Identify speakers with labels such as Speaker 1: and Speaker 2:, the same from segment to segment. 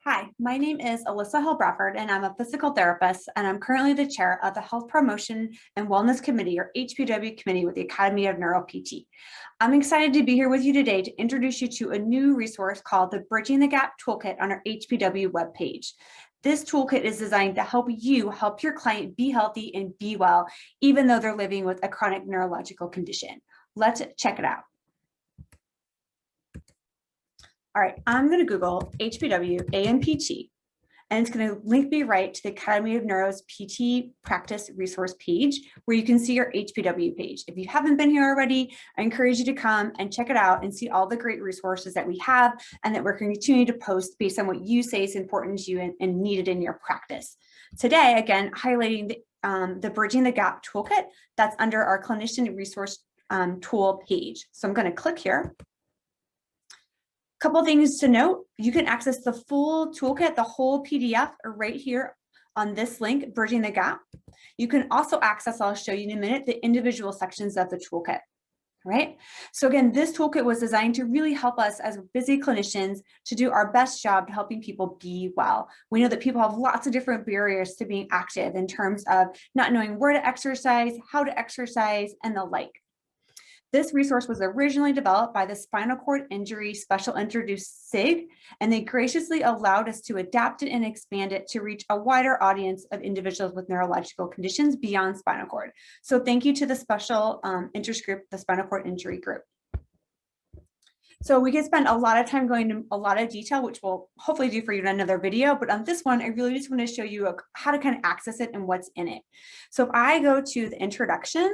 Speaker 1: Hi, my name is Alyssa Hill-Bradford, and I'm a physical therapist, and I'm currently the chair of the Health Promotion and Wellness Committee, or HPW Committee, with the Academy of Neuro PT. I'm excited to be here with you today to introduce you to a new resource called the Bridging the Gap Toolkit on our HPW webpage. This toolkit is designed to help you help your client be healthy and be well, even though they're living with a chronic neurological condition. Let's check it out. All right, I'm going to Google HPW ANPT, and it's going to link me right to the Academy of Neuro's PT practice resource page, where you can see your HPW page. If you haven't been here already, I encourage you to come and check it out and see all the great resources that we have and that we're going to continue to post based on what you say is important to you and needed in your practice. Today, again, highlighting the Bridging the Gap Toolkit that's under our clinician resource tool page. So I'm going to click here. Couple things to note: you can access the full toolkit, the whole PDF, right here on this link, Bridging the Gap. You can also access, I'll show you in a minute, the individual sections of the toolkit. Right? So again, this toolkit was designed to really help us as busy clinicians to do our best job to helping people be well. We know that people have lots of different barriers to being active in terms of not knowing where to exercise, how to exercise, and the like. This resource was originally developed by the Spinal Cord Injury Special Introduced SIG, and they graciously allowed us to adapt it and expand it to reach a wider audience of individuals with neurological conditions beyond spinal cord. So thank you to the special interest group, the Spinal Cord Injury Group. So we can spend a lot of time going into a lot of detail, which we'll hopefully do for you in another video. But on this one, I really just want to show you how to kind of access it and what's in it. So if I go to the introduction,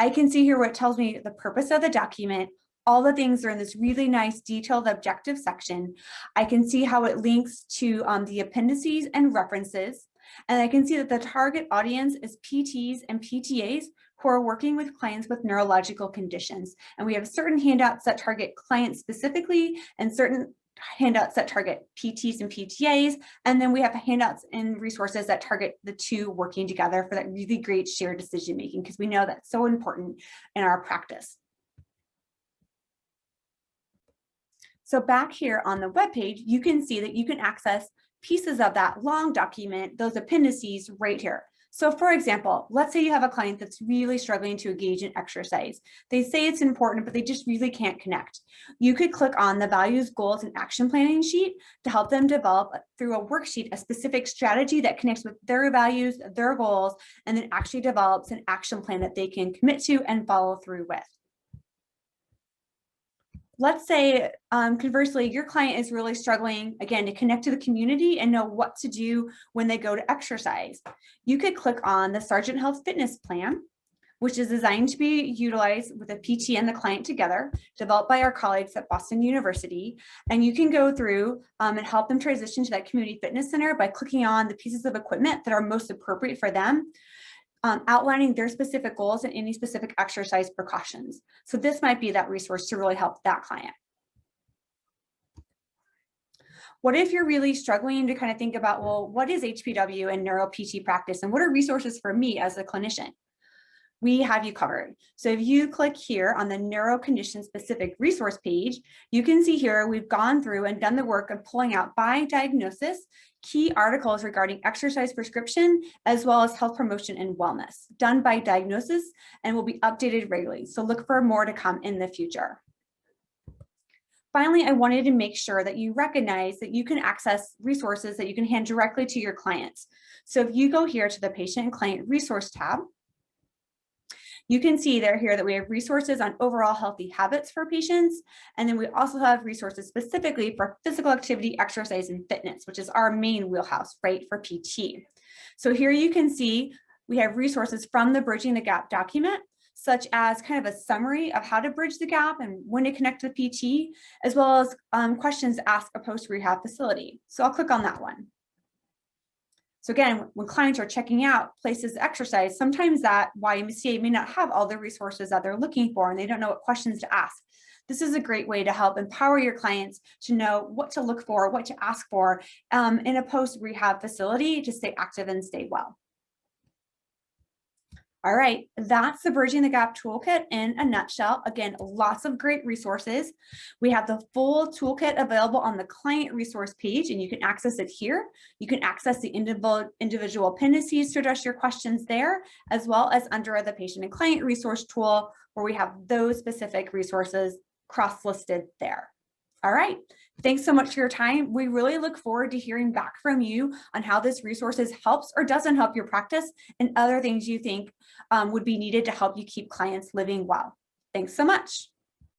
Speaker 1: I can see here where it tells me the purpose of the document. All the things are in this really nice detailed objective section. I can see how it links to the appendices and references. And I can see that the target audience is PTs and PTAs who are working with clients with neurological conditions. And we have certain handouts that target clients specifically and certain handouts that target PTs and PTAs. And then we have handouts and resources that target the two working together for that really great shared decision making, because we know that's so important in our practice. So back here on the webpage, you can see that you can access pieces of that long document, those appendices right here. So for example, let's say you have a client that's really struggling to engage in exercise. They say it's important, but they just really can't connect. You could click on the values, goals, and action planning sheet to help them develop through a worksheet a specific strategy that connects with their values, their goals, and then actually develops an action plan that they can commit to and follow through with. Let's say, conversely, your client is really struggling, again, to connect to the community and know what to do when they go to exercise. You could click on the Sergeant Health Fitness Plan, which is designed to be utilized with a PT and the client together, developed by our colleagues at Boston University. And you can go through and help them transition to that community fitness center by clicking on the pieces of equipment that are most appropriate for them, outlining their specific goals and any specific exercise precautions. So this might be that resource to really help that client. What if you're really struggling to kind of think about, well, what is HPW and neuro PT practice, and what are resources for me as a clinician? We have you covered. So if you click here on the neuro condition specific resource page, you can see here we've gone through and done the work of pulling out by diagnosis key articles regarding exercise prescription, as well as health promotion and wellness, done by diagnosis and will be updated regularly. So look for more to come in the future. Finally, I wanted to make sure that you recognize that you can access resources that you can hand directly to your clients. So if you go here to the patient and client resource tab, you can see there here that we have resources on overall healthy habits for patients. And then we also have resources specifically for physical activity, exercise, and fitness, which is our main wheelhouse, right, for PT. So here you can see we have resources from the Bridging the Gap document, such as kind of a summary of how to bridge the gap and when to connect with PT, as well as questions to ask a post-rehab facility. So I'll click on that one. So again, when clients are checking out places to exercise, sometimes that YMCA may not have all the resources that they're looking for and they don't know what questions to ask. This is a great way to help empower your clients to know what to look for, what to ask for in a post-rehab facility to stay active and stay well. All right, that's the Bridging the Gap Toolkit in a nutshell. Again, lots of great resources. We have the full toolkit available on the client resource page, and you can access it here. You can access the individual appendices to address your questions there, as well as under the patient and client resource tool, where we have those specific resources cross-listed there. All right, thanks so much for your time. We really look forward to hearing back from you on how this resources helps or doesn't help your practice and other things you think would be needed to help you keep clients living well. Thanks so much.